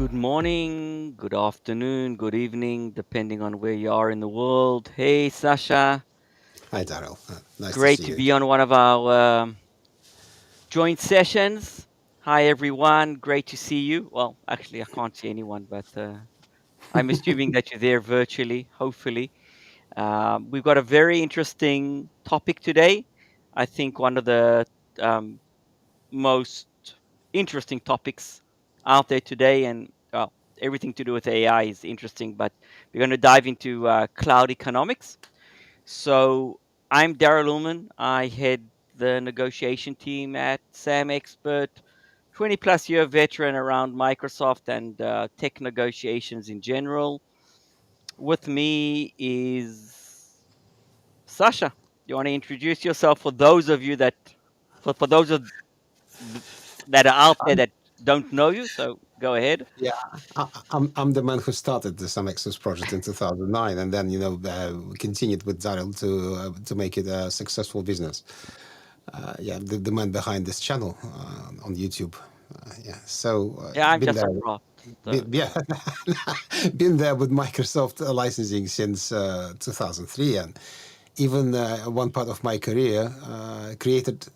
Good morning, good afternoon, good evening, depending on where you are in the world. Hey, Sasha, Hi, Daryl. Nice to great see to you be again. on one of our joint sessions. Hi, everyone. Great to see you. Well, actually, I can't see anyone, but I'm assuming that you're there virtually, hopefully. We've got a very interesting topic today. I think one of the um, most interesting topics out there today, and well, everything to do with AI is interesting. But we're going to dive into cloud economics. So I'm Daryl Ullman. I head the negotiation team at SAMexpert. 20 plus year veteran around Microsoft and tech negotiations in general. With me is Sasha. You want to introduce yourself for those of you that, for those of th- that are out there I'm, that don't know you? So go ahead. yeah, I'm the man who started the SAMexpert project in 2009, and then continued with Daryl to make it a successful business. Yeah, the man behind this channel on YouTube. Yeah, so Yeah, I'm been just there. a prop. So Yeah, been there with Microsoft licensing since 2003, and even one part of my career created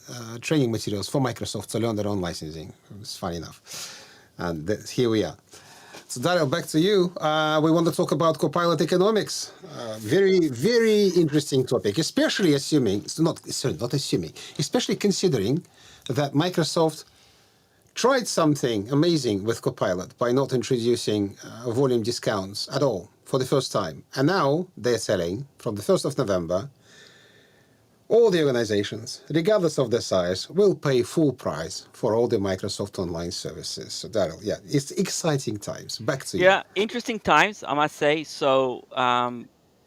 training materials for Microsoft to learn their own licensing. It's funny enough, and here we are. So Daryl, back to you. We want to talk about Copilot economics. Very, very interesting topic, especially assuming, so not sorry, not assuming, especially considering that Microsoft tried something amazing with Copilot by not introducing volume discounts at all for the first time. And now they're selling from the 1st of November. All the organizations, regardless of their size, will pay full price for all the Microsoft online services. So, Daryl, yeah, it's exciting times. Back to you. yeah, interesting times, I must say. So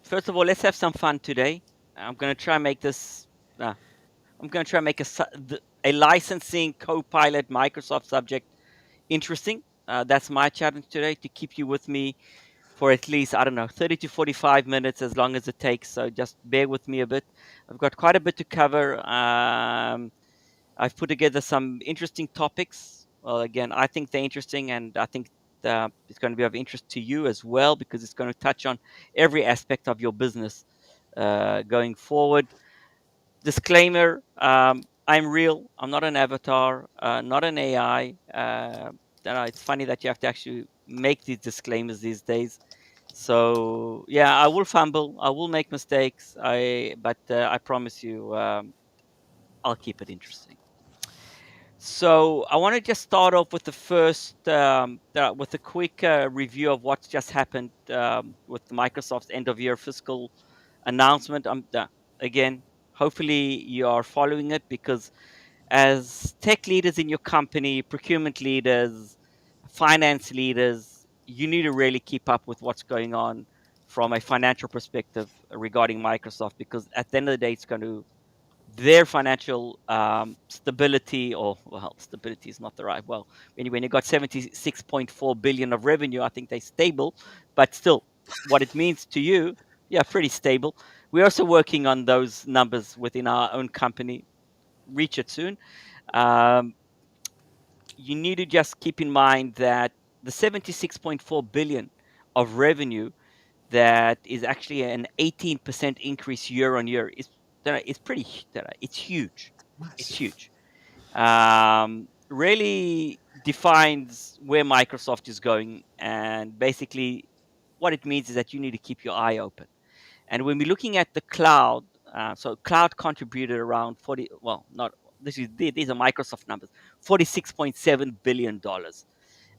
first of all, let's have some fun today. I'm going to try and make this. I'm going to try and make a licensing co-pilot Microsoft subject interesting. That's my challenge today, to keep you with me for at least, I don't know, 30 to 45 minutes, as long as it takes. So just bear with me a bit. I've got quite a bit to cover. I've put together some interesting topics. Well, again, I think they're interesting, and I think it's going to be of interest to you as well, because it's going to touch on every aspect of your business going forward. Disclaimer: I'm real. I'm not an avatar, not an AI. It's funny that you have to actually make these disclaimers these days. So yeah, I will fumble. I will make mistakes. But I promise you, I'll keep it interesting. So I want to just start off with the first, with a quick review of what's just happened with Microsoft's end of year fiscal announcement. Again, hopefully you are following it, because as tech leaders in your company, procurement leaders, finance leaders, you need to really keep up with what's going on from a financial perspective regarding Microsoft, because at the end of the day, it's going to their financial stability, or well, stability is not the right. Well, when you got 76.4 billion of revenue, I think they're stable, but still, what it means to you, yeah, pretty stable. We're also working on those numbers within our own company. Reach it soon. Um, you need to just keep in mind that the 76.4 billion of revenue, that is actually an 18% increase year on year. It's pretty, it's huge. It's Massive. huge. Really defines where Microsoft is going. And basically, what it means is that you need to keep your eye open. And when we're looking at the cloud, so cloud contributed around 40, well, not, these are Microsoft numbers, $46.7 billion.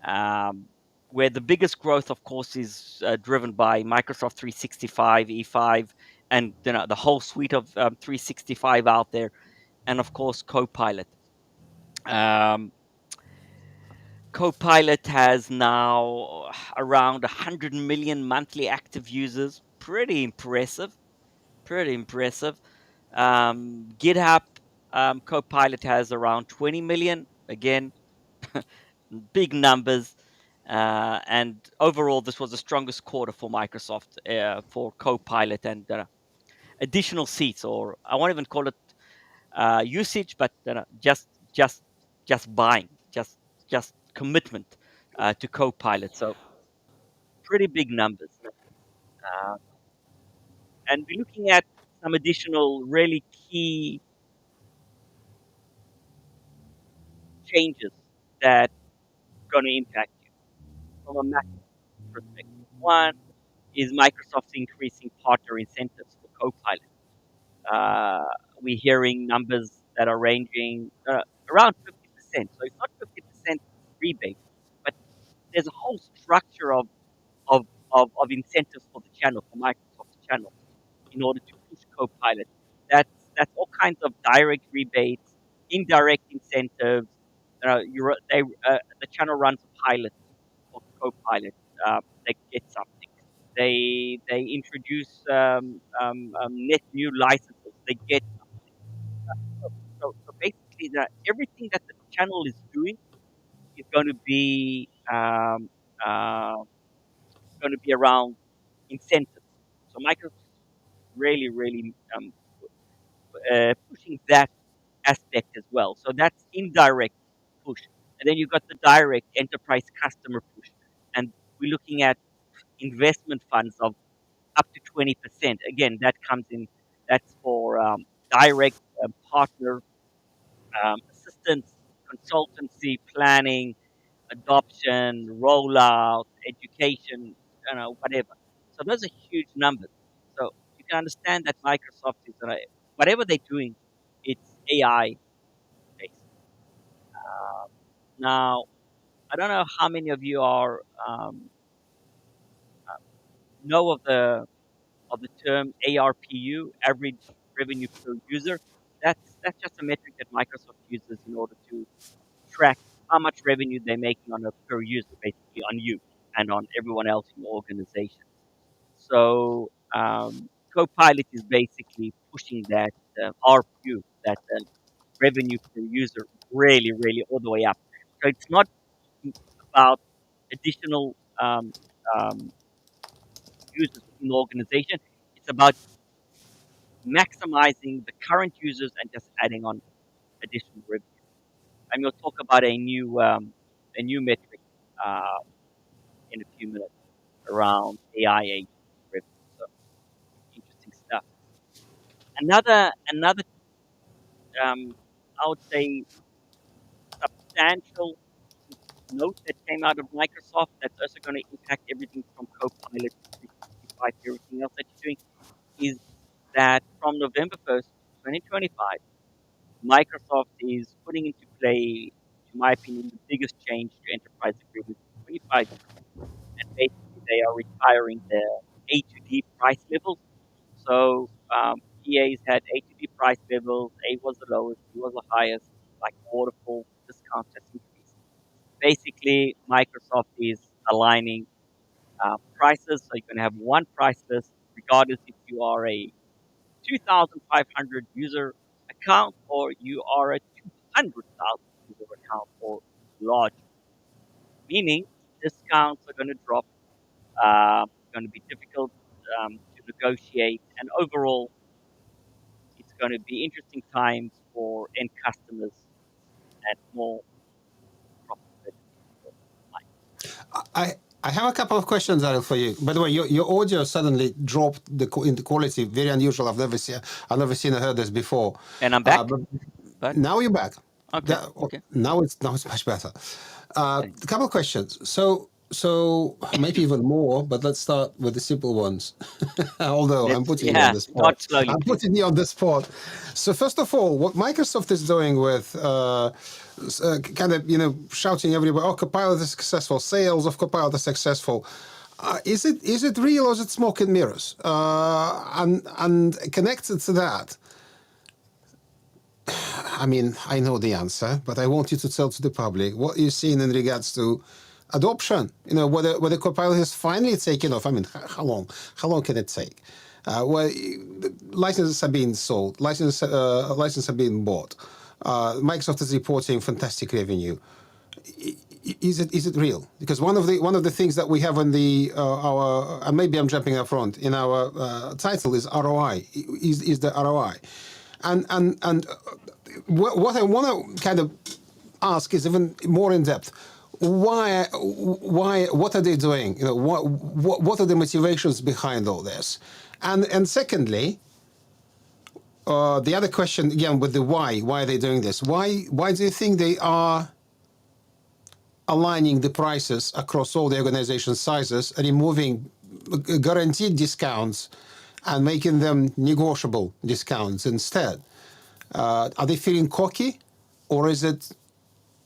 um, where the biggest growth, of course, is driven by Microsoft 365, E5, and the whole suite of 365 out there, and of course Copilot. Um, Copilot has now around 100 million monthly active users. Pretty impressive. Pretty impressive. GitHub Copilot has around 20 million. Again, big numbers. And overall, this was the strongest quarter for Microsoft for Copilot and additional seats, or I won't even call it usage, but just just buying, just commitment. to CoPilot. So pretty big numbers. Uh, and we're looking at some additional really key changes that are going to impact you from a macro perspective. One is Microsoft's increasing partner incentives for Copilot. Uh, we're hearing numbers that are ranging around 50%. So it's not 50% rebate, but there's a whole structure of incentives for the channel, for Microsoft's channel, in order to push Copilot. That's all kinds of direct rebates, indirect incentives. The channel runs a pilot for Copilot. They get something. They introduce net new licenses. They get so basically everything that the channel is doing is uh, going to be around incentives. So Microsoft really pushing that aspect as well. So that's indirect push, and then you've got the direct enterprise customer push, and we're looking at investment funds of up to 20%. Again, that comes in. That's for direct partner assistance, consultancy, planning, adoption, rollout, education, whatever. So those are huge numbers. So you can understand that Microsoft is whatever they're doing, it's AI based. Now, I don't know how many of you are know of the term ARPU, average revenue per user. That's just a metric that Microsoft uses in order to track how much revenue they're making on a per user, basically on you and on everyone else in your organization. So Copilot is basically pushing that RPU, that revenue per user, really all the way up. So it's not about additional um, users in the organization. It's about maximizing the current users and just adding on additional revenue. And we'll talk about a new metric uh, in a few minutes around AI agent revenue. So interesting stuff. Another I would say substantial note that came out of Microsoft that's also going to impact everything from Copilot to 365 to everything else that you're doing is that from November 1st, 2025, Microsoft is putting into play, in my opinion, the biggest change to enterprise agreements in 25 years. And basically, they are retiring the A to D price levels. So EA's had A to D price levels. A was the lowest, B was the highest, like waterfall discount just increased. Basically, Microsoft is aligning prices. So you're going to have one price list, regardless if you are a 2,500 user account or you are a 200,000 user account or large. Meaning discounts are going to drop. Going to be difficult to negotiate, and overall, it's going to be interesting times for end customers and more profitability for I I have a couple of questions, Ariel, for you. By the way, your audio suddenly dropped in the quality, very unusual. I've never seen or heard this before. And I'm back, But but now you're back. okay, okay, Now it's much better. thanks. A couple of questions. So maybe even more, but let's start with the simple ones. Although I'm Let's putting you on the spot. start slowly, I'm please. putting you on the spot. So first of all, what Microsoft is doing with kind of shouting everywhere, "Oh, Copilot is successful. Sales of Copilot are successful." Is it real or is it smoke and mirrors? And connected to that, I mean, I know the answer, but I want you to tell to the public what you're seeing in regards to adoption. Whether Copilot has finally taken off. I mean, how long can it take? Licenses are being sold, licenses are being bought. Microsoft is reporting fantastic revenue. Is it real? Because one of the things that we have on the our maybe I'm jumping up front in our title is ROI. Is the ROI, and what I want to kind of ask is even more in depth. why, what are they doing? You know, what are the motivations behind all this? And secondly, the other question again with the why are they doing this? Why do you think they are aligning the prices across all the organization sizes, removing guaranteed discounts and making them negotiable discounts instead? Are they feeling cocky, or is it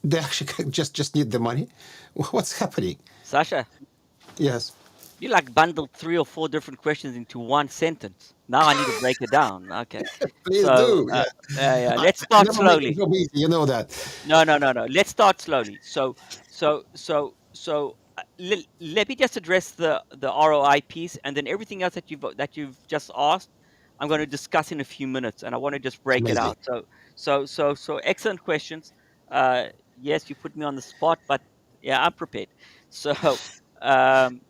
they actually just need the money? What's happening? Sasha, Yes, you like bundled 3 or 4 different questions into one sentence. Now I need to break it down. Okay. please So, do. Yeah, yeah, I let's start never make your slowly. job easy. You know that. No, no, no, no. Let's start slowly. Let me just address the ROI piece, and then everything else that you've just asked, I'm going to discuss in a few minutes, and I want to just break it Amazing. out. So excellent questions. Yes, you put me on the spot, but yeah, I'm prepared. So, um,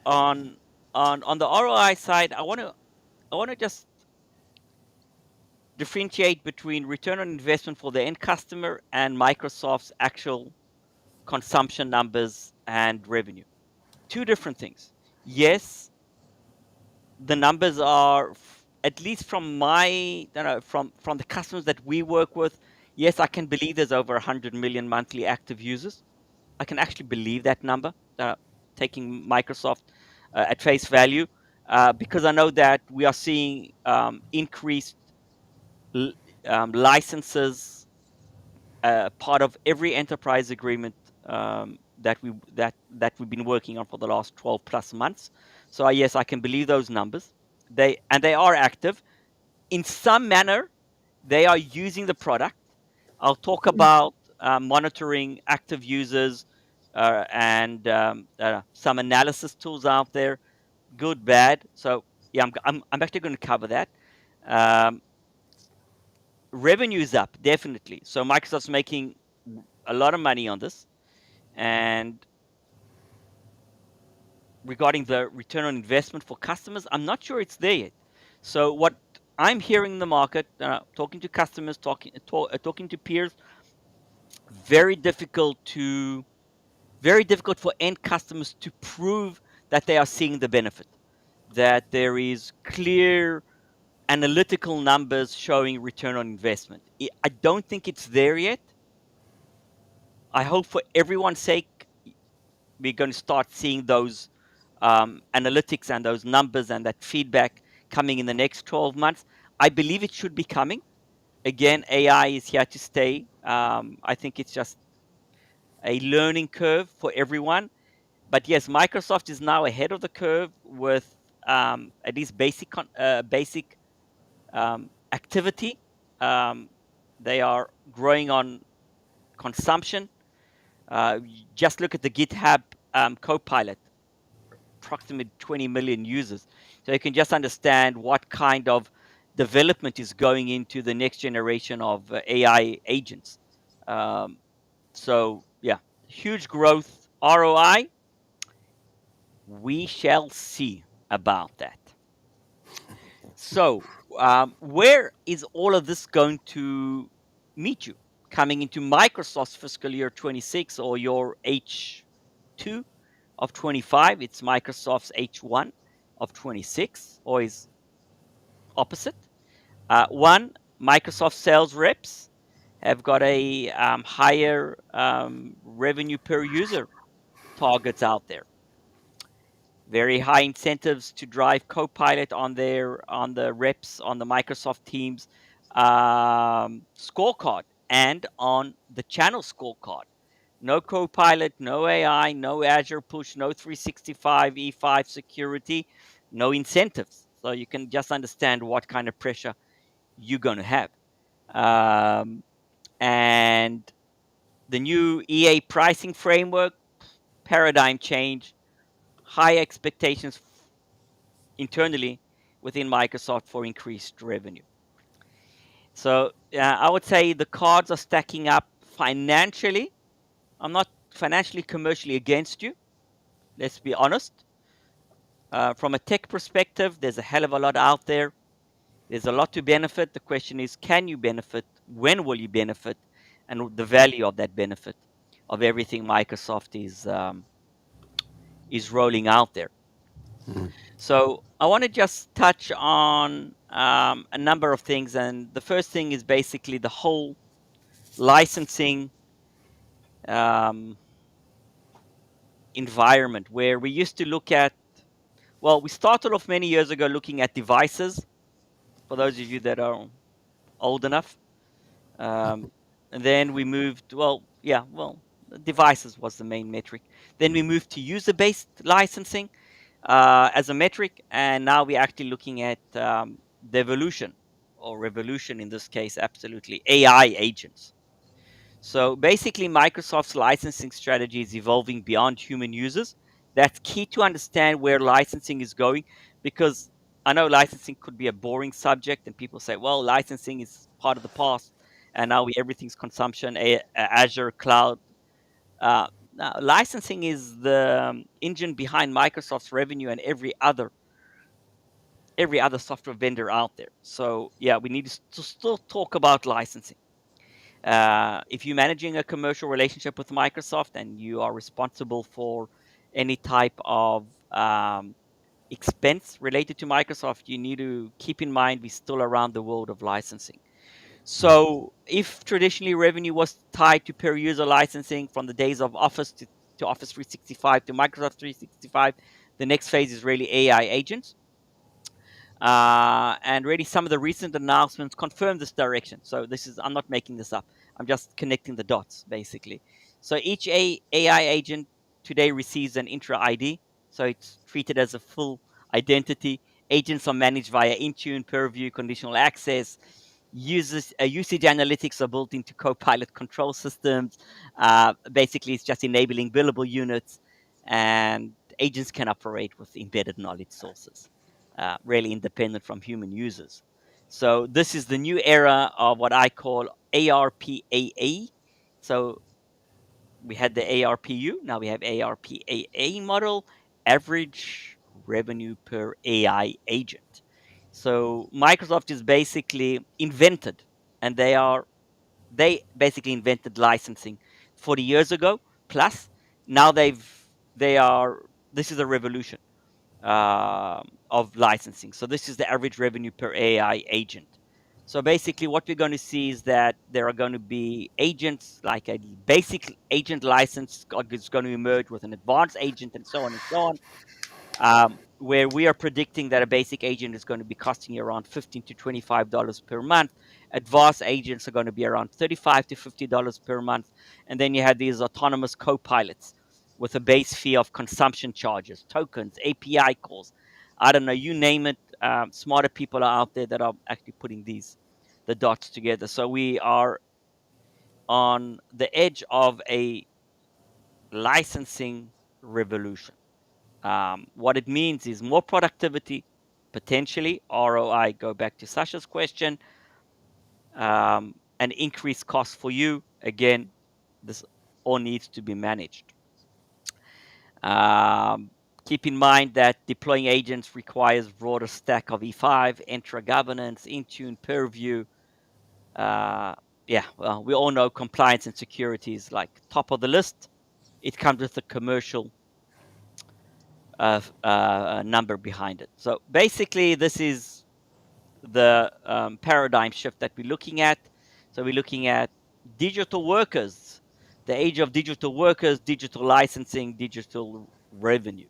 on on the ROI side, I want to just differentiate between return on investment for the end customer and Microsoft's actual consumption numbers and revenue. Two different things. Yes, the numbers are at least from my from the customers that we work with. Yes, I can believe there's over 100 million monthly active users. I can actually believe that number, taking Microsoft at face value, because I know that we are seeing increased l- licenses, part of every enterprise agreement, that we've been working on for the last 12 plus months. So yes, I can believe those numbers. They are active in some manner. They are using the product. I'll talk about monitoring active users, and some analysis tools out there, good, bad. So yeah, I'm actually going to cover that. Um, Revenue is up, definitely. So Microsoft's making a lot of money on this. And regarding the return on investment for customers, I'm not sure it's there yet. So what I'm hearing in the market, talking to customers, talking to peers, very difficult to very difficult for end customers to prove that they are seeing the benefit, that there is clear analytical numbers showing return on investment. I don't think it's there yet. I hope for everyone's sake we're going to start seeing those analytics and those numbers and that feedback coming in the next 12 months. I believe it should be coming. Again, AI is here to stay. I think it's just a learning curve for everyone. But yes, Microsoft is now ahead of the curve with at least basic activity. Um, they are growing on consumption. Just look at the GitHub CoPilot, approximately 20 million users. So you can just understand what kind of development is going into the next generation of AI agents. Um, so yeah, huge growth. ROI, we shall see about that. So, where is all of this going to meet you? Coming into Microsoft's fiscal year 26 or your H2 of 25? It's Microsoft's H1 of 26, or is opposite? One, Microsoft sales reps have got a higher revenue per user targets out there. Very high incentives to drive Copilot on the reps on the Microsoft Teams scorecard and on the channel scorecard. No Copilot, no AI, no Azure push, no 365 E5 security, no incentives. So you can just understand what kind of pressure you're going to have. Um, and the new EA pricing framework, paradigm change, high expectations internally within Microsoft for increased revenue. So I would say the cards are stacking up financially. I'm not financially, commercially against you. Let's be honest. From a tech perspective, there's a hell of a lot out there. There's a lot to benefit. The question is, can you benefit? When will you benefit? And the value of that benefit. of everything Microsoft is rolling out there. So I want to just touch on a number of things, and the first thing is basically the whole licensing um, environment, where we used to look at. Well, we started off many years ago looking at devices. For those of you that are old enough, um, and then we moved. Well, yeah, well, devices was the main metric. Then we moved to user-based licensing as a metric, and now we're actually looking at the evolution or revolution in this case, absolutely AI agents. So basically, Microsoft's licensing strategy is evolving beyond human users. That's key to understand where licensing is going, because I know licensing could be a boring subject, and people say, well, licensing is part of the past, and now everything's consumption, Azure cloud. Now, licensing is the engine behind Microsoft's revenue and every other software vendor out there. So yeah, we need to still talk about licensing. If you're managing a commercial relationship with Microsoft and you are responsible for any type of expense related to Microsoft, you need to keep in mind we're still around the world of licensing. So, if traditionally revenue was tied to per user licensing from the days of Office to Office 365 to Microsoft 365, the next phase is really AI agents. And really, some of the recent announcements confirm this direction. So I'm not making this up. I'm just connecting the dots, basically. So each AI agent today receives an intra ID, so it's treated as a full identity. Agents are managed via Intune, Purview, conditional access. Usage analytics are built into CoPilot control systems. Basically, it's just enabling billable units, and agents can operate with embedded knowledge sources, really independent from human users. So this is the new era of what I call ARPAA. So we had the ARPU, now we have ARPAA model, average revenue per AI agent. So Microsoft is basically invented, and they basically invented licensing 40 years ago plus. Now they are this is a revolution of licensing. So this is the average revenue per AI agent. So basically, what we're going to see is that there are going to be agents, like a basic agent license is going to emerge with an advanced agent, and so on and so on, where we are predicting that a basic agent is going to be costing you around $15 to $25 per month. Advanced agents are going to be around $35 to $50 per month. And then you have these autonomous co-pilots with a base fee of consumption charges, tokens, API calls. I don't know, you name it. Smarter people are out there that are actually putting the dots together. So we are on the edge of a licensing revolution. What it means is more productivity, potentially ROI. Go back to Sasha's question, and increased cost for you. Again, this all needs to be managed. Um, Keep in mind that deploying agents requires broader stack of E5, Entra governance, Intune, Purview. Uh, yeah, well, we all know compliance and security is like top of the list. It comes with a commercial number behind it. So basically, this is the paradigm shift that we're looking at. So we're looking at digital workers, the age of digital workers, digital licensing, digital revenue.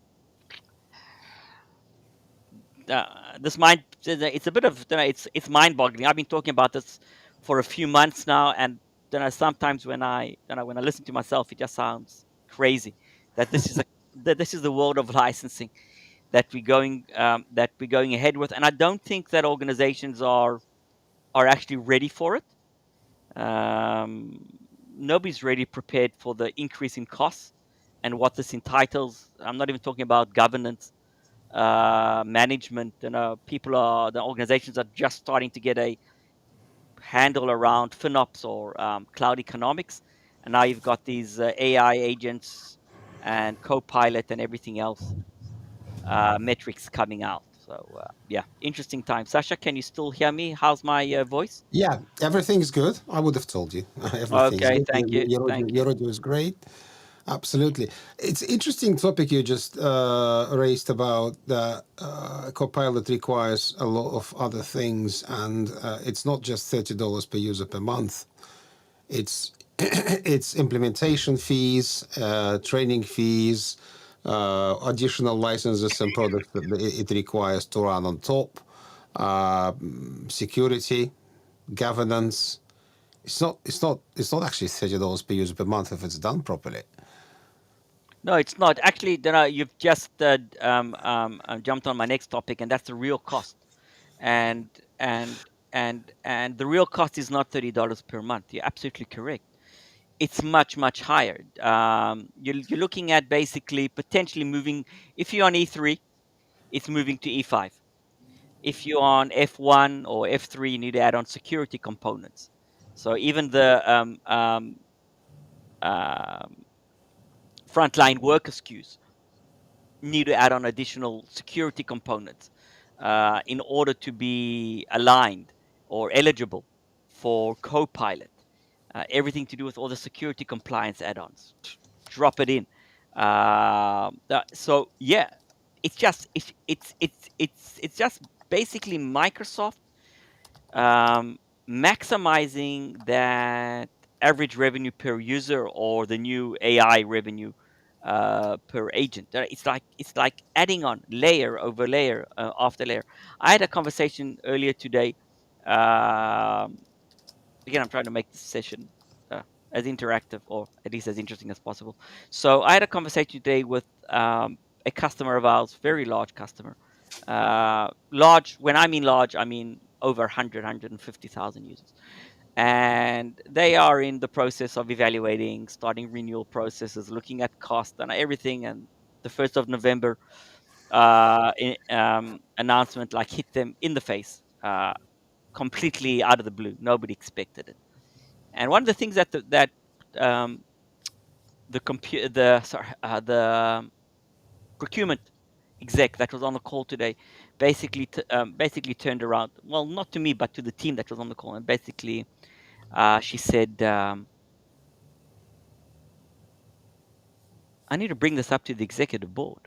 This mind, it's a bit of, it's mind-boggling. I've been talking about this for a few months now, and sometimes when I listen to myself, it just sounds crazy that this is the world of licensing that we're going ahead with, and I don't think that organizations are actually ready for it. Um, Nobody's really prepared for the increase in costs and what this entitles. I'm not even talking about governance, management. The organizations are just starting to get a handle around FinOps or cloud economics, and now you've got these AI agents and Copilot and everything else metrics coming out. So yeah, interesting time. Sasha, can you still hear me? How's my voice? Yeah, everything's good. I would have told you. Everything's Okay, good. thank you, thank you. Your audio is great. Absolutely. It's interesting topic you just raised about the Copilot requires a lot of other things, and it's not just $30 per user per month. It's it's implementation fees, training fees, additional licenses and products that it requires to run on top, uh, security, governance. It's not actually $30 per user per month if it's done properly. No, it's not. Actually, you've just jumped on my next topic, and that's the real cost. And and and the real cost is not $30 per month. You're absolutely correct. It's much much higher. You're looking at basically potentially moving. If you're on E3, it's moving to E5. If you're on F1 or F3, you need to add on security components. So even the um, frontline worker SKUs need to add on additional security components in order to be aligned or eligible for Copilot. Everything to do with all the security compliance add-ons, drop it in. So yeah, it's just basically Microsoft um, maximizing that average revenue per user or the new AI revenue per agent. It's like adding on layer over layer after layer. I had a conversation earlier today. Um, Again, I'm trying to make this session uh, as interactive or at least as interesting as possible. So I had a conversation today with a customer of ours, very large customer. Large, when I mean large, I mean over 100, users. And they are in the process of evaluating, starting renewal processes, looking at cost and everything. And the 1st of November announcement like hit them in the face, completely out of the blue. Nobody expected it. And one of the things that um, the procurement exec that was on the call today basically turned around. Well, not to me, but to the team that was on the call, and basically she said, "I need to bring this up to the executive board.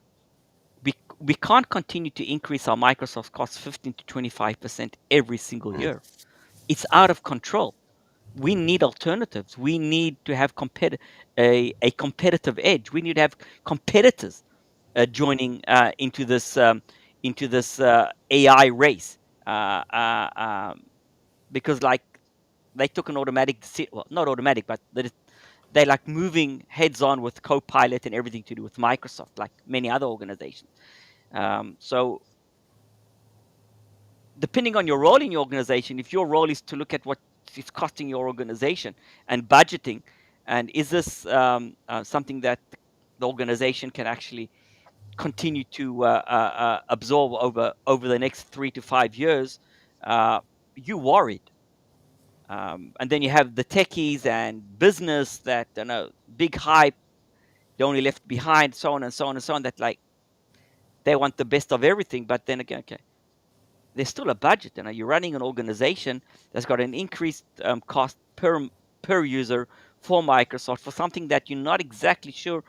We can't continue to increase our Microsoft costs 15 to 25% every single year. It's out of control. We need alternatives. We need to have a competitive edge. We need to have competitors joining into this AI race because like they took an automatic well, not automatic, but they like moving heads on with Copilot and everything to do with Microsoft, like many other organizations. So depending on your role in your organization, if your role is to look at what it's costing your organization and budgeting, and is this something that the organization can actually continue to absorb over the next 3 to 5 years, uh, you worried. And then you have the techies and business that big hype, they only left behind, so on and so on and so on. That like they want the best of everything, but then again, okay, there's still a budget. You're running an organization that's got an increased cost per user for Microsoft for something that you're not exactly sure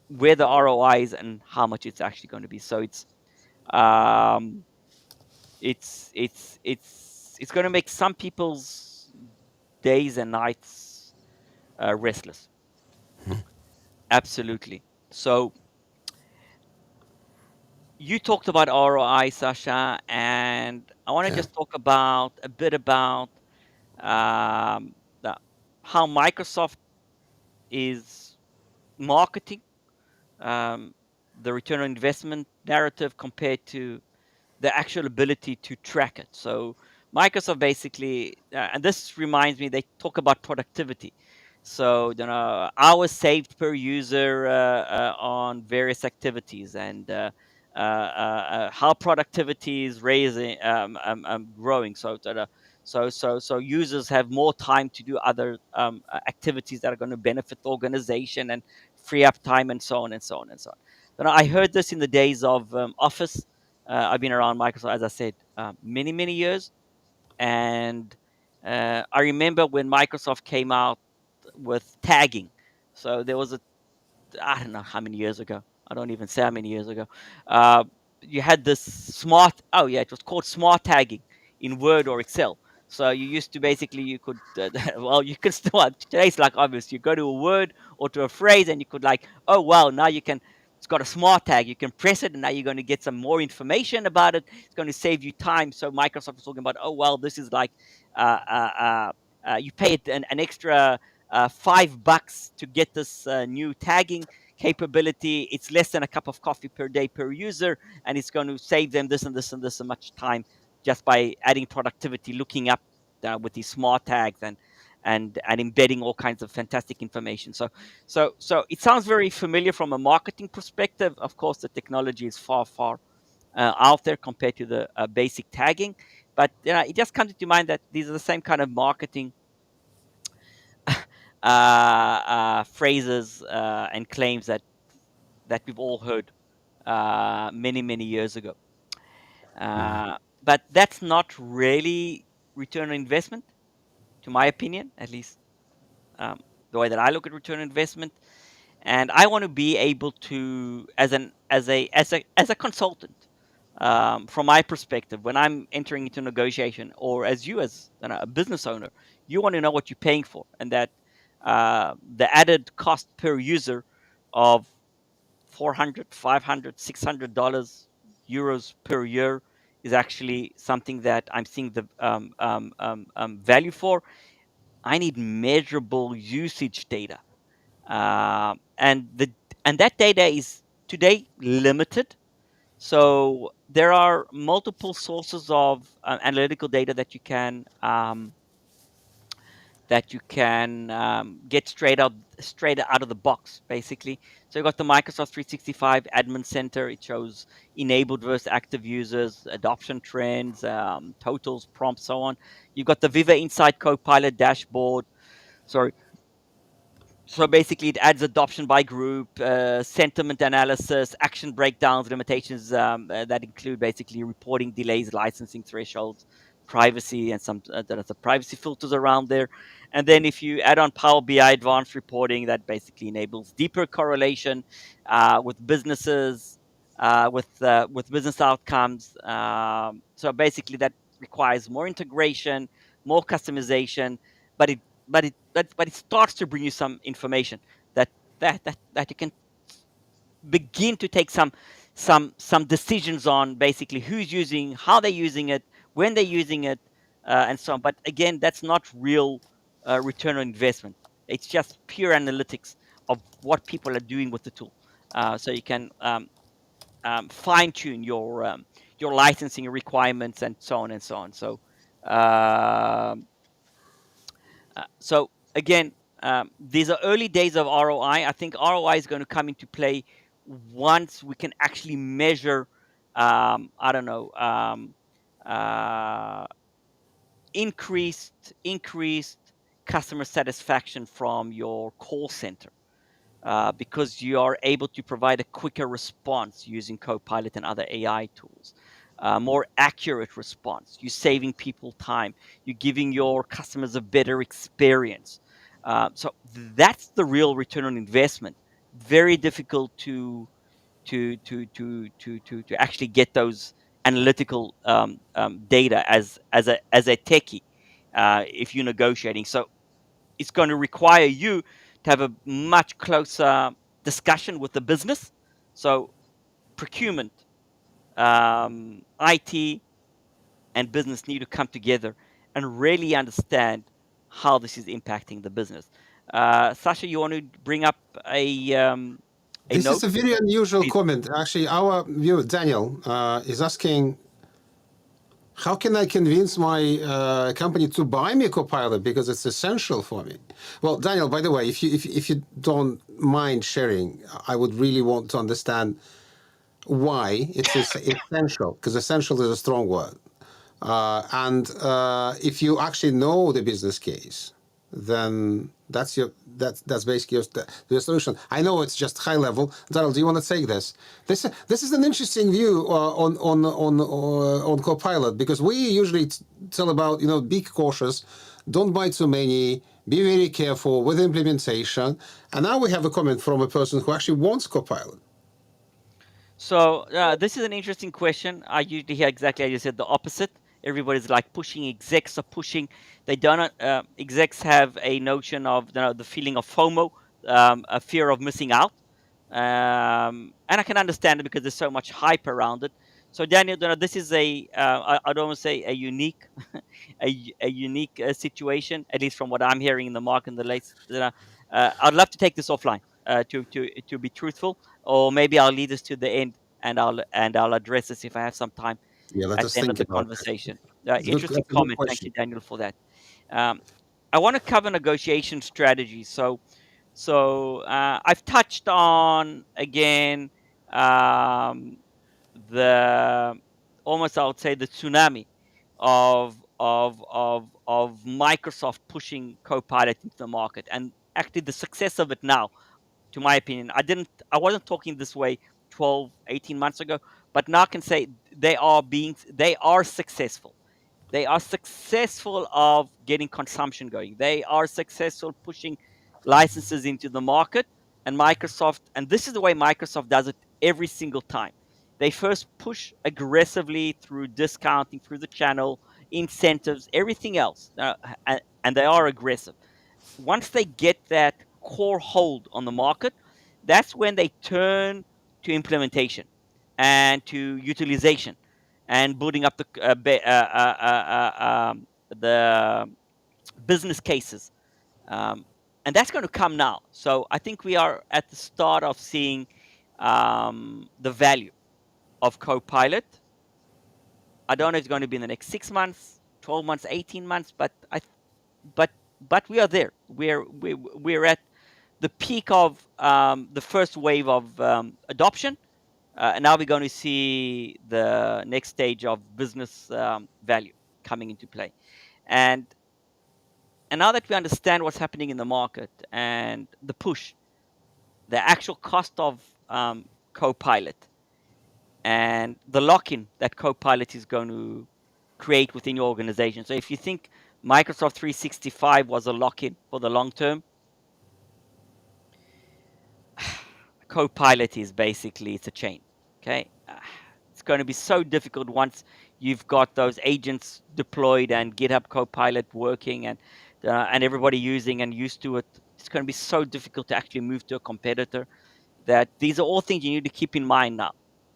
where the ROI is and how much it's actually going to be. So um, it's going to make some people's days and nights restless. Absolutely. So you talked about ROI, Sasha, and I want to Yeah. just talk about a bit about um, the, how Microsoft is marketing um, the return on investment narrative compared to the actual ability to track it. So Microsoft basically, and this reminds me, they talk about productivity. So hours saved per user on various activities, and how productivity is raising, growing. So users have more time to do other activities that are going to benefit the organization and free up time, and so on and so on and so on. I heard this in the days of Office I've been around Microsoft, as I said, many, many years. And I remember when Microsoft came out with tagging. So there was a, I don't know how many years ago. I don't even say how many years ago. Uh, you had this smart. Oh yeah, it was called smart tagging in Word or Excel. So you used to basically you could well you can still today's like obvious. You go to a word or to a phrase and you could like, oh wow, now you can. It's got a smart tag. You can press it and now you're going to get some more information about it. It's going to save you time. So Microsoft was talking about, oh well, this is like you pay it an extra $5 to get this new tagging capability. It's less than a cup of coffee per day per user, and it's going to save them this and this and this and much time just by adding productivity, looking up with these smart tags and embedding all kinds of fantastic information. So it sounds very familiar from a marketing perspective. Of course, the technology is far out there compared to the basic tagging, but it just comes to mind that these are the same kind of marketing phrases and claims that we've all heard many years ago. Mm. But that's not really return on investment, to my opinion, at least um, the way that I look at return on investment. And I want to be able to, as a consultant, from my perspective, when I'm entering into negotiation, or as you as a business owner, you want to know what you're paying for, and that the added cost per user of 400, 500, $600 euros per year is actually something that I'm seeing the value for. I need measurable usage data, and that data is today limited. So there are multiple sources of analytical data that you can get straight out of the box, basically. So you got the Microsoft 365 Admin Center. It shows enabled versus active users, adoption trends, totals, prompts, so on. You've got the Viva Insight Copilot dashboard. Sorry, so basically, it adds adoption by group, sentiment analysis, action breakdowns, limitations that include basically reporting delays, licensing thresholds, privacy, and some there's the privacy filters around there. And then if you add on Power BI advanced reporting, that basically enables deeper correlation with businesses, with business outcomes. So basically, that requires more integration, more customization, but it starts to bring you some information that you can begin to take some decisions on, basically who's using, how they're using it, when they're using it, and so on. But again, that's not real return on investment. It's just pure analytics of what people are doing with the tool. So you can fine tune your licensing requirements and so on and so on. Um so again, these are early days of ROI. I think ROI is going to come into play once we can actually measure, I don't know, uh, increased customer satisfaction from your call center, because you are able to provide a quicker response using Copilot and other AI tools, more accurate response. You're saving people time. You're giving your customers a better experience. So that's the real return on investment. Very difficult to actually get those analytical data as a techie if you're negotiating. So it's going to require you to have a much closer discussion with the business. So procurement, IT, and business need to come together and really understand how this is impacting the business. Sasha, you want to bring up a This is note? a very unusual Please. comment. Actually, our viewer, Daniel, is asking, how can I convince my company to buy me Copilot because it's essential for me? Well, Daniel, by the way, if you don't mind sharing, I would really want to understand why it's essential, because essential is a strong word. And if you actually know the business case, then that's basically your solution. I know it's just high level. Daryl, do you want to take this? This is an interesting view on Copilot, because we usually tell about, be cautious, don't buy too many, be very careful with implementation. And now we have a comment from a person who actually wants Copilot. So this is an interesting question. I usually hear exactly as you said, the opposite. Everybody's like pushing. Execs are pushing. They don't. Execs have a notion of the feeling of FOMO, a fear of missing out, and I can understand it because there's so much hype around it. So Daniel, this is I don't want to say a unique, a unique situation, at least from what I'm hearing in the market in the latest. I'd love to take this offline to be truthful, or maybe I'll lead us to the end and I'll address this if I have some time Yeah, let at us the end of think the about that. conversation. It's a good, Interesting that's a good comment. Thank you, question. Daniel, for that. Um, I want to cover negotiation strategies. So I've touched on again um, the almost I would say the tsunami of Microsoft pushing Copilot into the market, and actually the success of it now, to my opinion. I wasn't talking this way 12, 18 months ago, but now I can say they are successful. They are successful of getting consumption going. They are successful pushing licenses into the market. And Microsoft, and this is the way Microsoft does it every single time. They first push aggressively through discounting, through the channel, incentives, everything else. And they are aggressive. Once they get that core hold on the market, that's when they turn to implementation and to utilization and building up the business cases. Um, and that's going to come now. So I think we are at the start of seeing the value of Copilot. I don't know if it's going to be in the next 6 months, 12 months, 18 months, but but we are there. We're at the peak of the first wave of adoption. And now we're going to see the next stage of business value coming into play. And and now that we understand what's happening in the market and the push, the actual cost of Copilot, and the lock-in that Copilot is going to create within your organization. So if you think Microsoft 365 was a lock-in for the long term, Copilot is basically it's a chain. Okay, it's going to be so difficult once you've got those agents deployed and GitHub Copilot working and everybody using and used to it. It's going to be so difficult to actually move to a competitor. That these are all things you need to keep in mind now,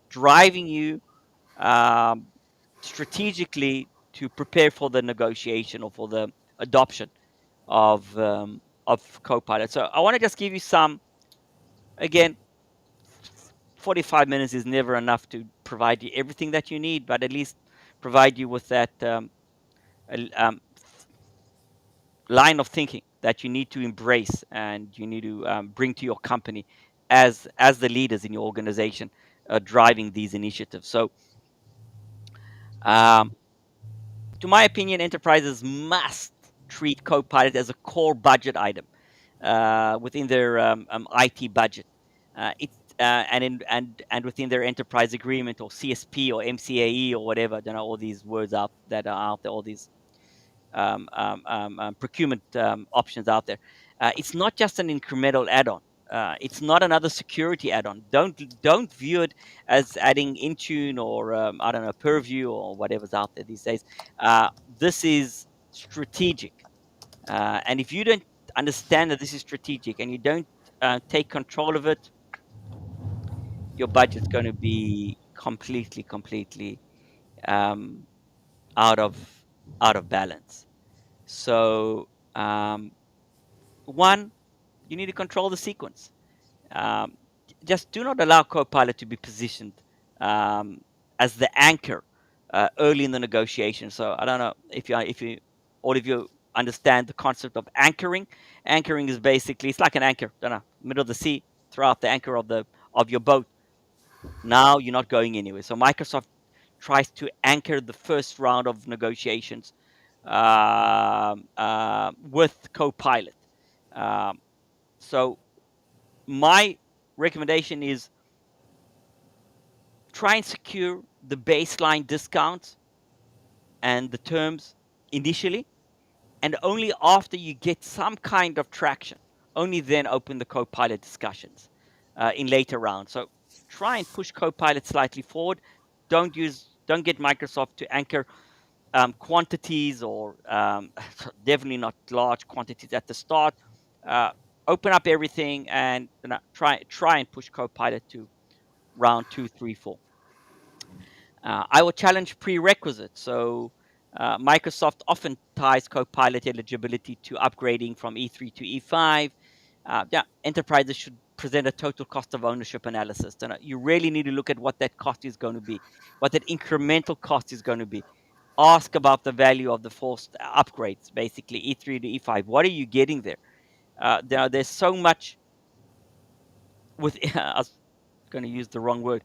driving you um, strategically to prepare for the negotiation or for the adoption of Copilot. So I want to just give you some again 45 minutes is never enough to provide you everything that you need, but at least provide you with that line of thinking that you need to embrace and you need to bring to your company as the leaders in your organization driving these initiatives. So, um, to my opinion, enterprises must treat Copilot as a core budget item within their IT budget. And within their enterprise agreement or CSP or mca-e or whatever, all these words out that are out there, all these procurement options out there. It's not just an incremental add-on. It's not another security add-on. Don't view it as adding Intune or I don't know, Purview or whatever's out there these days. This is strategic, and if you don't understand that this is strategic and you don't take control of it, your budget's going to be completely um, out of balance. So one, you need to control the sequence. Um, just do not allow Copilot to be positioned um, as the anchor early in the negotiation. So I don't know if you all of you understand the concept of anchoring. Anchoring is basically it's like an anchor, don't know, middle of the sea. Throw out the anchor of your boat. Now you're not going anywhere. So Microsoft tries to anchor the first round of negotiations with CoPilot. Um, so my recommendation is try and secure the baseline discounts and the terms initially, and only after you get some kind of traction, only then open the Copilot discussions in later rounds. So try and push Copilot slightly forward. Don't get Microsoft to anchor quantities, or definitely not large quantities at the start. Uh, Open up everything and try and push Copilot to round 2, 3, 4. I will challenge prerequisites. So Microsoft often ties Copilot eligibility to upgrading from E3 to E5. Yeah, enterprises should present a total cost of ownership analysis. And you really need to look at what that cost is going to be, what that incremental cost is going to be. Ask about the value of the forced upgrades, basically E3 to E5. What are you getting there? There's so much with I was going to use the wrong word,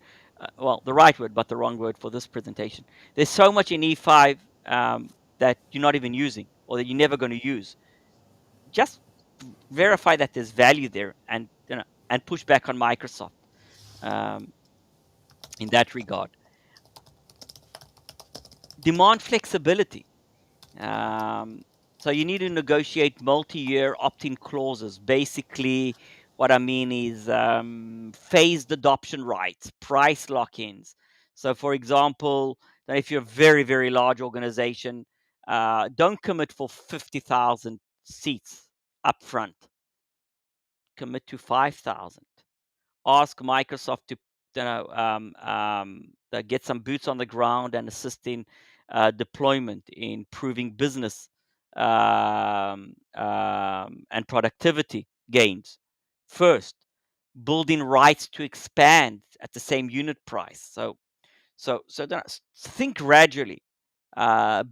well, the right word, but the wrong word for this presentation. There's so much in E5 that you're not even using, or that you're never going to use. Just verify that there's value there, and push back on Microsoft um, in that regard. Demand flexibility. Um, so you need to negotiate multi-year opt-in clauses. Basically, what I mean is phased adoption rights, price lock-ins. So, for example, if you're a very, very large organization, don't commit for 50,000 seats upfront. Commit to 5,000. Ask Microsoft to get some boots on the ground and assist in deployment, in improving business and productivity gains. First, building rights to expand at the same unit price. So think gradually.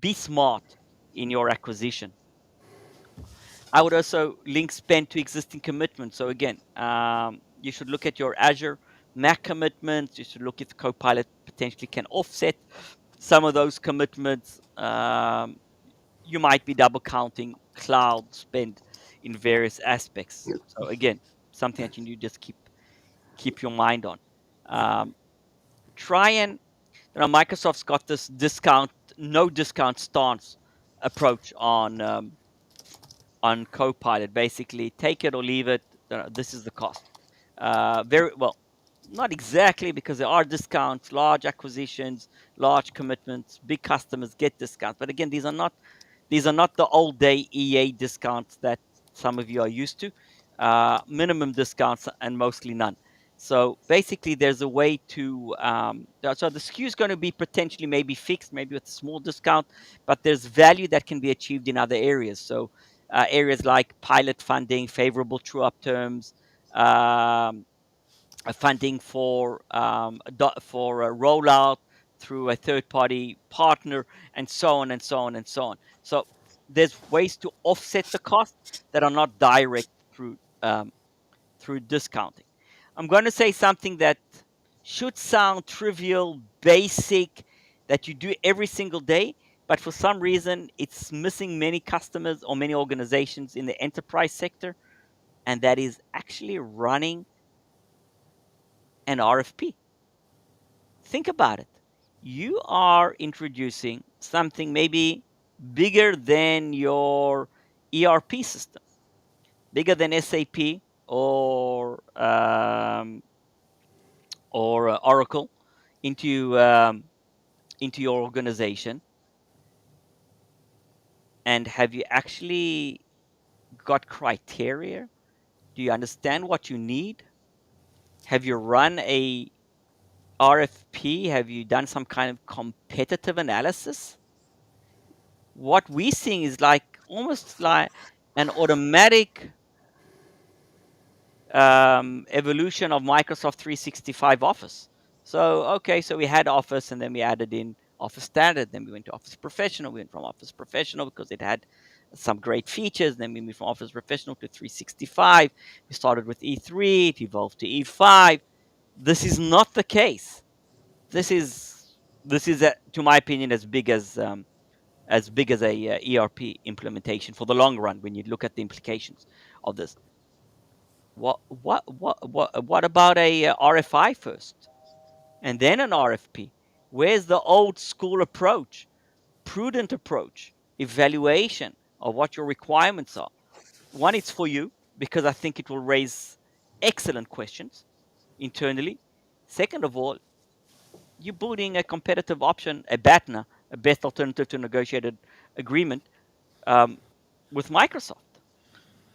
Be smart in your acquisition. I would also link spend to existing commitments. So again, you should look at your Azure Mac commitments. You should look if Copilot potentially can offset some of those commitments. You might be double counting cloud spend in various aspects. So again, something that you need to just keep your mind on. Um, Try and Microsoft's got this no discount stance approach on Copilot. Basically, take it or leave it. This is the cost. Very well, not exactly, because there are discounts, large acquisitions, large commitments, big customers get discounts. But again, these are not the old day EA discounts that some of you are used to. Minimum discounts and mostly none. So basically, there's a way to. So the SKU is going to be potentially maybe fixed, maybe with a small discount, but there's value that can be achieved in other areas. So areas like pilot funding, favorable true-up terms, funding for a rollout through a third-party partner, and so on and so on and so on. So there's ways to offset the cost that are not direct through discounting. I'm going to say something that should sound trivial, basic, that you do every single day, but for some reason it's missing many customers or many organizations in the enterprise sector, and that is actually running an RFP. Think about it. You are introducing something maybe bigger than your ERP system, bigger than SAP or Oracle into your organization. And have you actually got criteria? Do you understand what you need? Have you run a RFP? Have you done some kind of competitive analysis? What we're seeing is like almost like an automatic evolution of Microsoft 365 Office. So, okay, so we had Office, and then we added in Office Standard. Then we went to Office Professional. We went from Office Professional because it had some great features. Then we moved from Office Professional to 365. We started with E3, it evolved to E5. This is not the case. This is, to my opinion, as big as as big as a ERP implementation for the long run when you look at the implications of this. What about a RFI first and then an RFP? Where's the old school approach, prudent approach, evaluation of what your requirements are? One, it's for you because I think it will raise excellent questions internally. Second of all, you're building a competitive option, a BATNA, a best alternative to negotiated agreement, um, with Microsoft.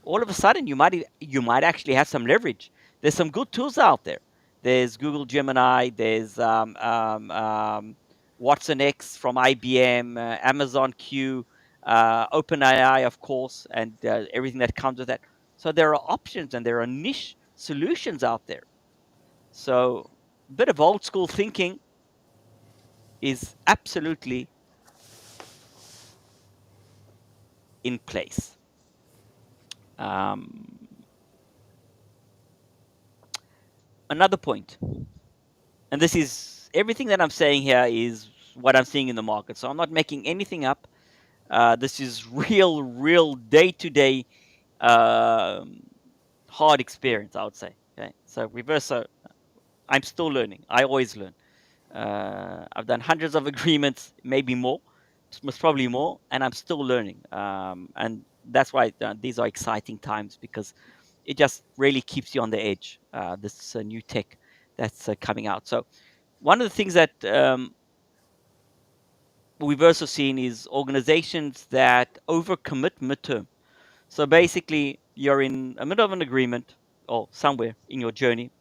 All of a sudden, you might actually have some leverage. There's some good tools out there. There's Google Gemini. There's Watson X from IBM, Amazon Q, OpenAI, of course, and everything that comes with that. So there are options and there are niche solutions out there. So a bit of old school thinking is absolutely in place. Um, Another point, and this is everything that I'm saying here is what I'm seeing in the market. So I'm not making anything up. This is real day to day hard experience, I would say. Okay, so reverse. So I'm still learning. I always learn. I've done hundreds of agreements, maybe more, most probably more, and I'm still learning. And that's why these are exciting times because it just really keeps you on the edge. This new tech that's coming out. So one of the things that we've also seen is organizations that overcommit midterm. So basically, you're in the middle of an agreement or somewhere in your journey,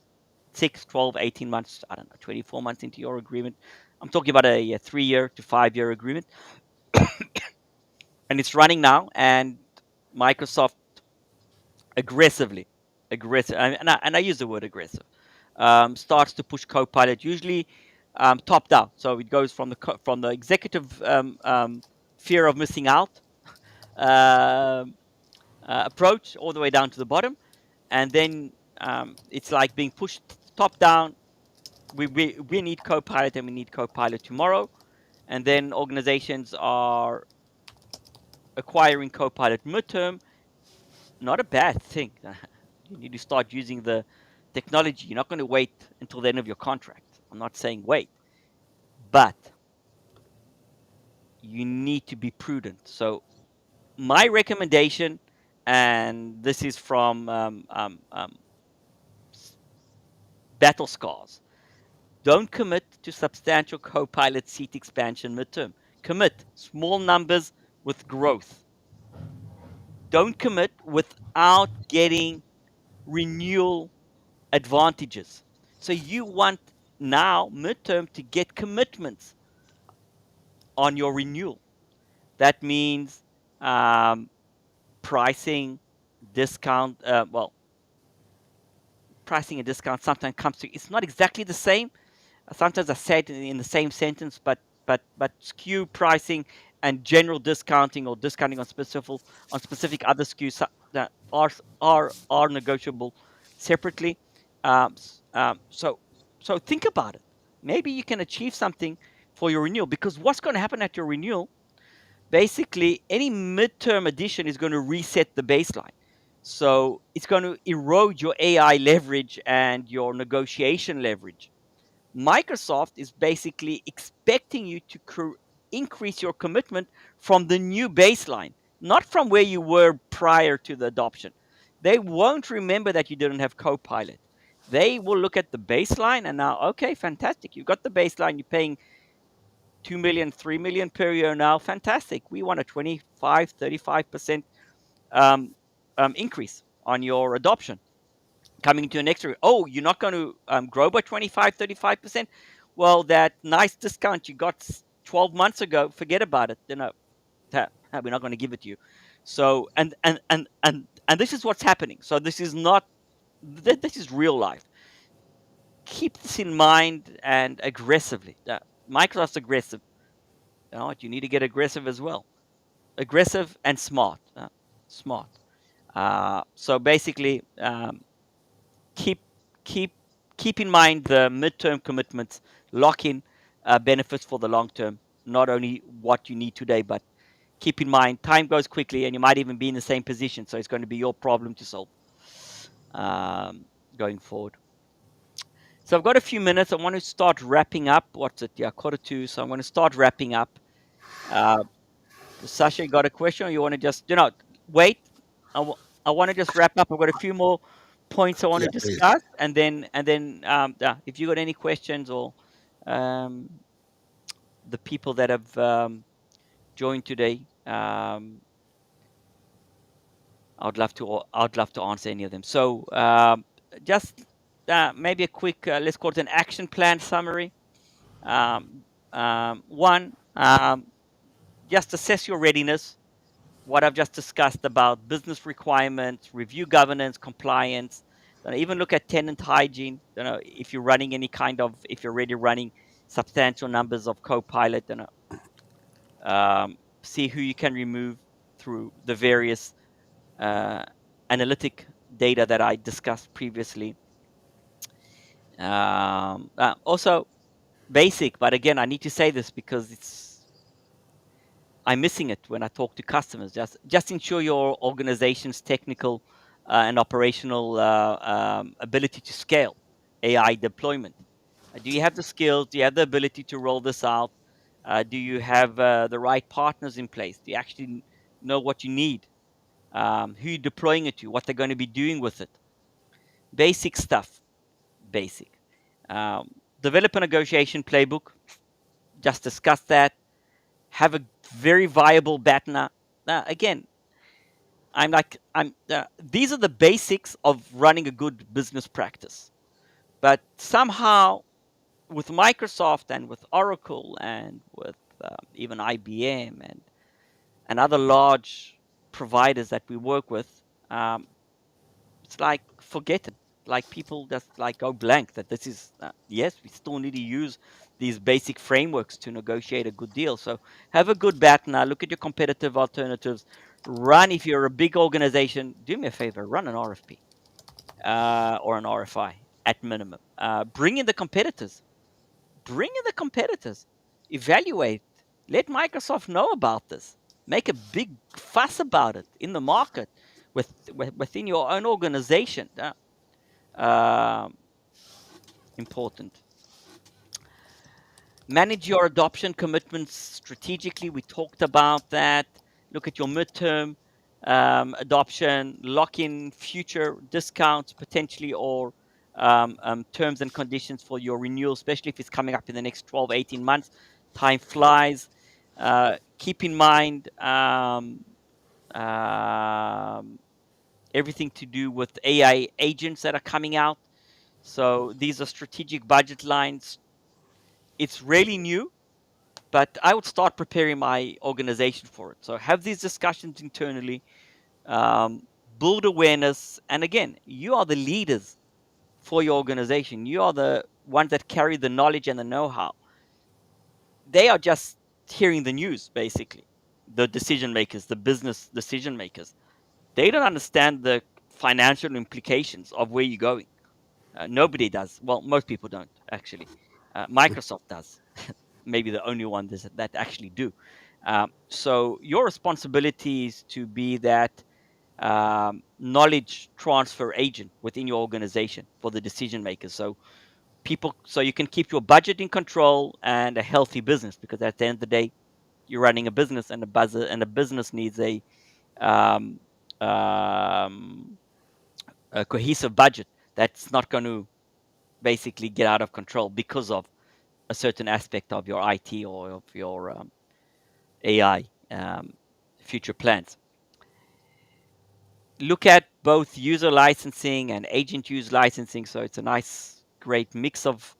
6, 12, 18 months, I don't know, 24 months into your agreement. I'm talking about a 3 year to 5 year agreement, and it's running now. And Microsoft aggressively, aggressive, and I use the word aggressive, starts to push Copilot, usually top down. So it goes from the executive fear of missing out um approach all the way down to the bottom, and then it's like being pushed top down. We need Copilot, and we need Copilot tomorrow. And then organizations are acquiring Copilot midterm. Not a bad thing. You need to start using the technology. You're not going to wait until the end of your contract. I'm not saying wait, but you need to be prudent. So my recommendation, and this is from Battle Scars. Don't commit to substantial Copilot seat expansion midterm. Commit small numbers with growth. Don't commit without getting renewal advantages. So you want now midterm to get commitments on your renewal. That means um, pricing, discount. Pricing and discount sometimes comes to. It's not exactly the same. Sometimes I say it in the same sentence, but SKU pricing and general discounting or discounting on specific other SKUs that are negotiable separately. So think about it. Maybe you can achieve something for your renewal, because what's going to happen at your renewal? Basically, any midterm addition is going to reset the baseline. So it's going to erode your AI leverage and your negotiation leverage. Microsoft is basically expecting you to increase your commitment from the new baseline, not from where you were prior to the adoption. They won't remember that you didn't have Copilot. They will look at the baseline and now, okay, fantastic. You've got the baseline. You're paying 2 million, 3 million per year now. Fantastic. We want a 25, 35% increase on your adoption coming into your next year. Oh, you're not going to grow by 25, 35%? Well, that nice discount you got 12 months ago, forget about it. We're not going to give it to you. So, and this is what's happening. So this is not, this is real life. Keep this in mind, and aggressively. Microsoft's aggressive. You know what? You need to get aggressive as well. Aggressive and smart. Smart. So basically, keep keep keep in mind the midterm commitments. Lock in benefits for the long term. Not only what you need today, but keep in mind time goes quickly, and you might even be in the same position. So it's going to be your problem to solve um, going forward. So I've got a few minutes. I want to start wrapping up. What's it? Yeah, 1:45. So I'm going to start wrapping up. Uh, Sasha, you got a question, or you want to just, wait? I, w- I want to just wrap up. I've got a few more points I want to Yeah, please. discuss, and then yeah, if you got any questions, or um, the people that have joined today, I'd love to answer any of them. So just maybe a quick, let's call it an action plan summary. Um, One, just assess your readiness. What I've just discussed about business requirements, review governance, compliance. Even look at tenant hygiene. If you're running if you're already running substantial numbers of Copilot, see who you can remove through the various uh, analytic data that I discussed previously. Also, basic, but again, I need to say this because I'm missing it when I talk to customers. Just ensure your organization's technical and operational ability to scale AI deployment. Do you have the skills? Do you have the ability to roll this out? Do you have the right partners in place? Do you actually know what you need? Who you're deploying it to? What they're going to be doing with it? Basic stuff. Basic. Um, Develop a negotiation playbook. Just discuss that. Have a very viable BATNA. Again, these are the basics of running a good business practice. But somehow, with Microsoft and with Oracle and with even IBM and other large providers that we work with, um, it's like forget it. Like people just like go blank that this is yes, we still need to use these basic frameworks to negotiate a good deal. So have a good bat now. Look at your competitive alternatives. Run if you're a big organization. Do me a favor, run an RFP or an RFI at minimum. Bring in the competitors. Bring in the competitors. Evaluate. Let Microsoft know about this. Make a big fuss about it in the market within your own organization. Um, Important. Manage your adoption commitments strategically. We talked about that. Look at your midterm adoption, lock in future discounts potentially, or terms and conditions for your renewal, especially if it's coming up in the next 12, 18 months. Time flies. Keep in mind um, everything to do with AI agents that are coming out. So these are strategic budget lines. It's really new, but I would start preparing my organization for it. So have these discussions internally, um, build awareness. And again, you are the leaders for your organization. You are the ones that carry the knowledge and the know how. They are just hearing the news, basically. The decision makers, the business decision makers, they don't understand the financial implications of where you're going. Nobody does. Well, most people don't, actually. Microsoft does. Maybe the only one that actually do. So your responsibility is to be that knowledge transfer agent within your organization for the decision makers. So you can keep your budget in control and a healthy business, because at the end of the day, you're running a business, and a business needs um, um, a cohesive budget that's not going to basically get out of control because of a certain aspect of your IT or of your AI future plans. Look at both user licensing and agent use licensing. So it's a nice, great mix of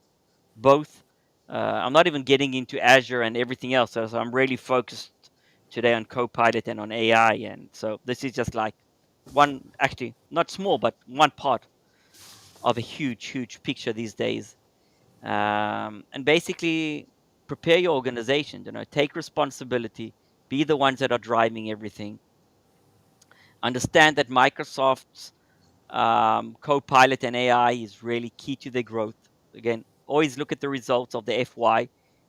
both. I'm not even getting into Azure and everything else. So I'm really focused today on Copilot and on AI. And so this is just like one, actually, not small, but one part of a huge, huge picture these days. And basically, prepare your organization. Take responsibility. Be the ones that are driving everything. Understand that Microsoft's Copilot and AI is really key to their growth. Again, always look at the results of the FY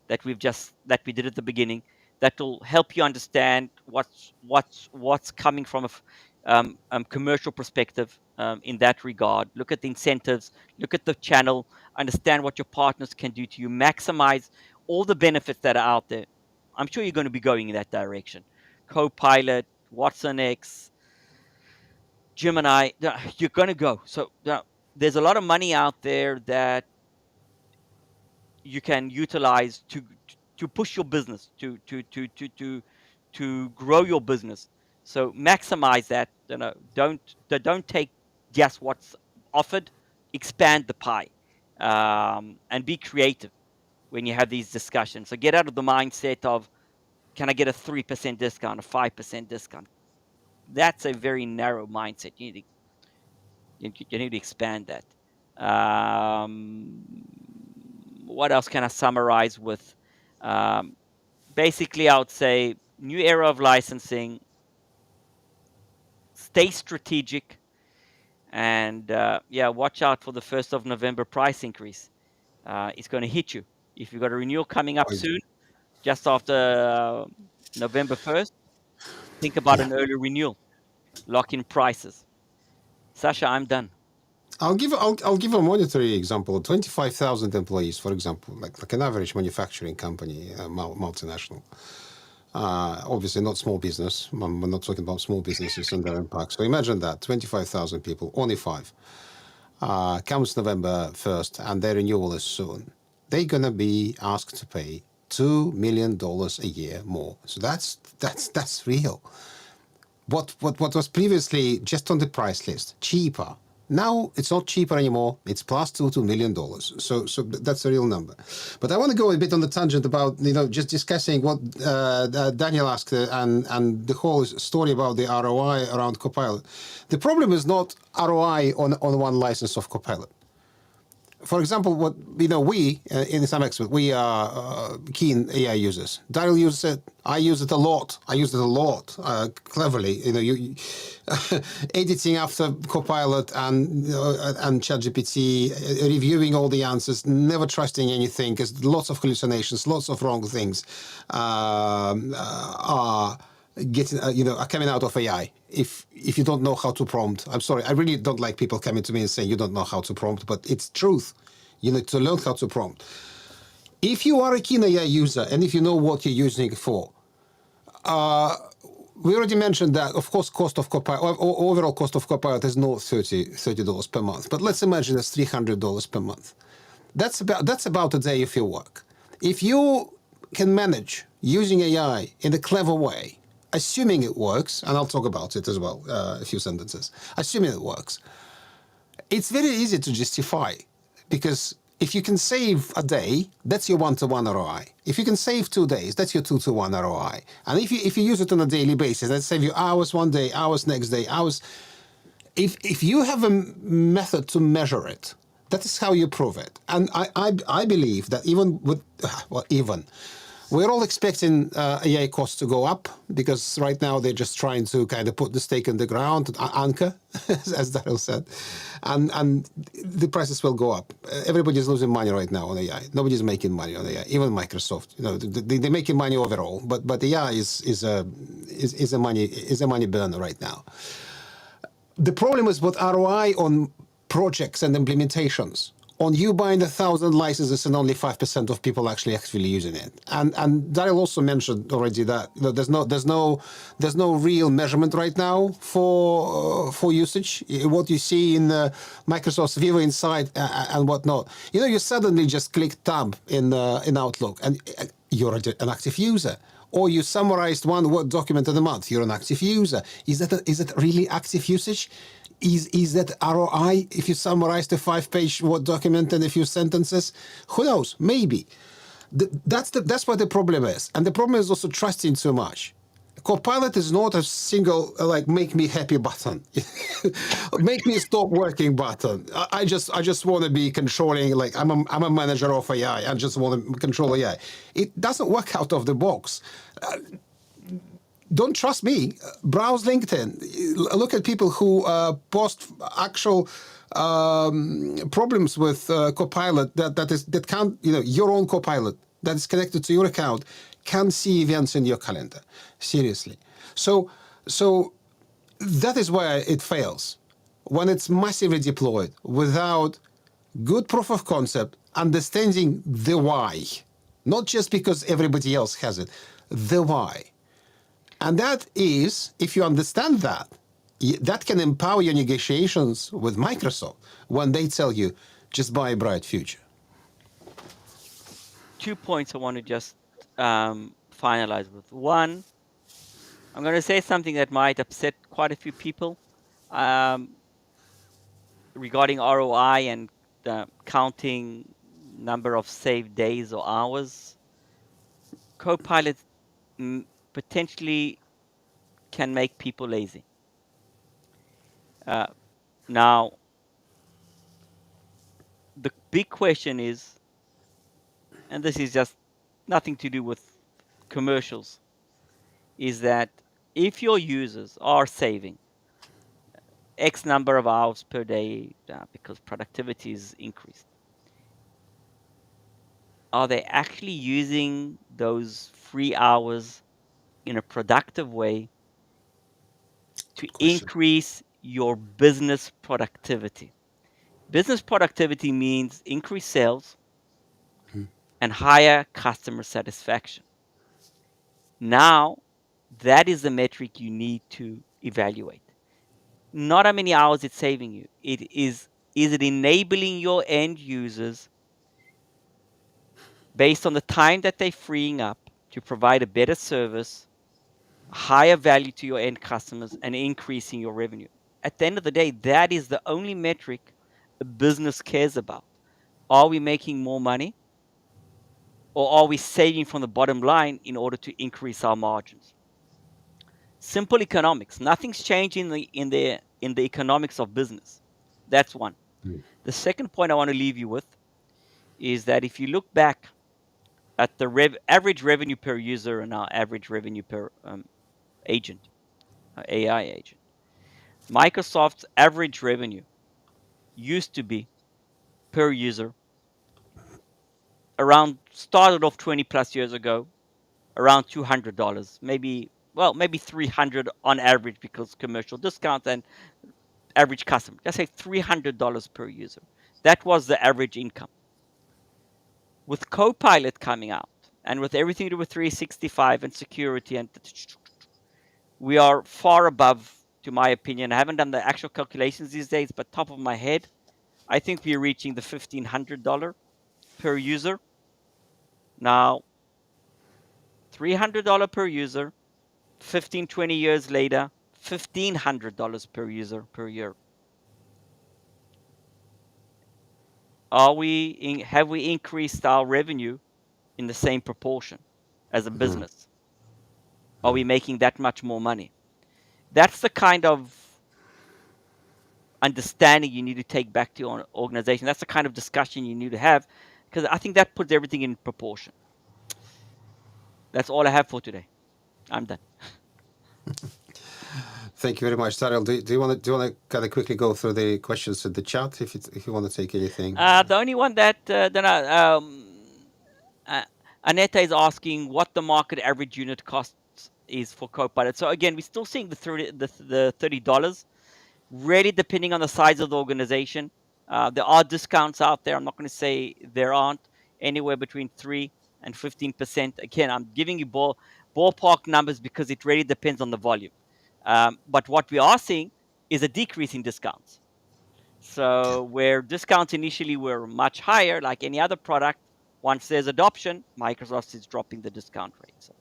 that we did at the beginning. that will help you understand what's coming from a commercial perspective in that regard. Look at the incentives, look at the channel, understand what your partners can do to you, maximize all the benefits that are out there. I'm sure you're going to be going in that direction. Copilot, Watson X, Gemini, you're going to go. So there's a lot of money out there that you can utilize to push your business, to grow your business. So maximize that. Don't take just what's offered. Expand the pie, and be creative when you have these discussions. So get out of the mindset of, can I get a 3% discount, a 5% discount? That's a very narrow mindset. You need to expand that. What else can I summarize with? Basically, I would say new era of licensing, stay strategic, and yeah, watch out for the 1st of November price increase. It's going to hit you. If you've got a renewal coming up soon, just after November 1st, think about Yeah. an early renewal. Lock in prices. Sasha, I'm done. I'll give a monetary example. 25,000 employees, for example, like an average manufacturing company, multinational. Obviously not small business. We're not talking about small businesses and their impact. So imagine that 25,000 people, only five. Comes November 1st, and their renewal is soon. They're gonna be asked to pay $2 million a year more. So that's real. What was previously just on the price list cheaper, now it's not cheaper anymore. It's plus $2 million. So that's a real number. But I want to go a bit on the tangent about just discussing what Daniel asked and the whole story about the ROI around Copilot. The problem is not ROI on one license of Copilot. For example, what we in SAMexpert, we are keen AI users. Daryl uses it. I use it a lot. Cleverly. You editing after Copilot and ChatGPT, reviewing all the answers, never trusting anything, because lots of hallucinations, lots of wrong things are getting are coming out of AI. If you don't know how to prompt, I'm sorry, I really don't like people coming to me and saying you don't know how to prompt, but it's truth. You need to learn how to prompt. If you are a keen AI user and if you know what you're using it for, we already mentioned that, of course, cost of Copilot, overall cost of Copilot is not $30 per month, but let's imagine it's $300 per month. That's about a day of your work. If you can manage using AI in a clever way, assuming it works, and I'll talk about it as well, a few sentences, assuming it works, it's very easy to justify, because if you can save a day, that's your 1-to-1 ROI. If you can save 2 days, that's your 2-to-1 ROI. And if you use it on a daily basis, that save you hours one day, hours next day, hours. If you have a method to measure it, that is how you prove it. And I believe that we're all expecting AI costs to go up, because right now they're just trying to kind of put the stake in the ground, anchor, as Daryl said, and the prices will go up. Everybody's losing money right now on AI. Nobody's making money on AI, even Microsoft. They're making money overall, but AI is a money burner right now. The problem is with ROI on projects and implementations. On you buying 1,000 licenses and only 5% of people actually using it. And Daryl also mentioned already that there's no real measurement right now for usage. What you see in Microsoft's Viva Insight and whatnot. You suddenly just click tab in Outlook and you're an active user. Or you summarized one Word document in a month, you're an active user. Is that really active usage? Is that ROI if you summarize the 5-page Word document in a few sentences? Who knows? Maybe. That's what the problem is. And the problem is also trusting too much. Copilot is not a single make me happy button, make me stop working button. I just want to be controlling. I'm a manager of AI. I just want to control AI. It doesn't work out of the box. Don't trust me. Browse LinkedIn. Look at people who post actual problems with Copilot that can't your own Copilot that is connected to your account can see events in your calendar. Seriously. So that is why it fails. When it's massively deployed without good proof of concept, understanding the why, not just because everybody else has it, the why. And that is, if you understand that, that can empower your negotiations with Microsoft when they tell you, just buy a bright future. 2 points I want to just finalize with. One, I'm going to say something that might upset quite a few people um, regarding ROI and counting number of saved days or hours. Copilot potentially can make people lazy. Now, the big question is, and this is just nothing to do with commercials, is that if your users are saving X number of hours per day because productivity is increased, are they actually using those free hours in a productive way to Question. increase your business productivity? Business productivity means increased sales and higher customer satisfaction. Now, that is the metric you need to evaluate. Not how many hours it's saving you. Is it enabling your end users based on the time that they're freeing up to provide a better service, higher value to your end customers, and increasing your revenue? At the end of the day, that is the only metric a business cares about. Are we making more money, or are we saving from the bottom line in order to increase our margins? Simple economics. Nothing's changed in the economics of business. That's one. The second point I want to leave you with is that if you look back at the average revenue per user and our average revenue per agent, AI agent, Microsoft's average revenue used to be per user around, started off 20 plus years ago, around $200, maybe 300 on average because commercial discounts and average customer. Let's say $300 per user. That was the average income. With Copilot coming out and with everything to do with 365 and security, and we are far above, to my opinion. I haven't done the actual calculations these days, but top of my head, I think we're reaching the $1,500 per user. Now, $300 per user, 15, 20 years later, $1,500 per user per year. Have we increased our revenue in the same proportion as a business? Are we making that much more money? That's the kind of understanding you need to take back to your organization. That's the kind of discussion you need to have, because I think that puts everything in proportion. That's all I have for today. I'm done. Thank you very much, Daryl. Do you want to kind of quickly go through the questions in the chat if you want to take anything? The only one that Aneta is asking what the market average unit cost is for Copilot. So again, we're still seeing the $30. Really depending on the size of the organization. There are discounts out there. I'm not going to say there aren't. Anywhere between 3 and 15%. Again, I'm giving you ballpark numbers because it really depends on the volume. But what we are seeing is a decrease in discounts. So where discounts initially were much higher, like any other product, once there's adoption, Microsoft is dropping the discount rate. So,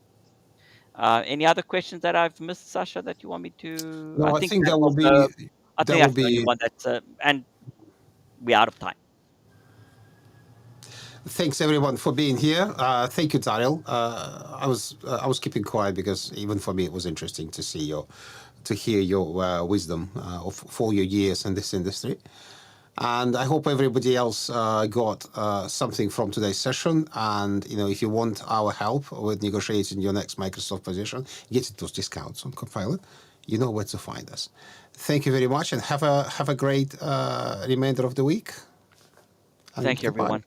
any other questions that I've missed, Sasha, that you want me to? No, I I think think that that will was be I that think will that's the only be. one that's and we're out of time. Thanks everyone for being here. Thank you, Daryl. I was keeping quiet because even for me it was interesting to hear your wisdom for all your years in this industry. And I hope everybody else got something from today's session. And if you want our help with negotiating your next Microsoft position, getting those discounts on Copilot, you know where to find us. Thank you very much, and have a great remainder of the week. And Thank you, goodbye. everyone.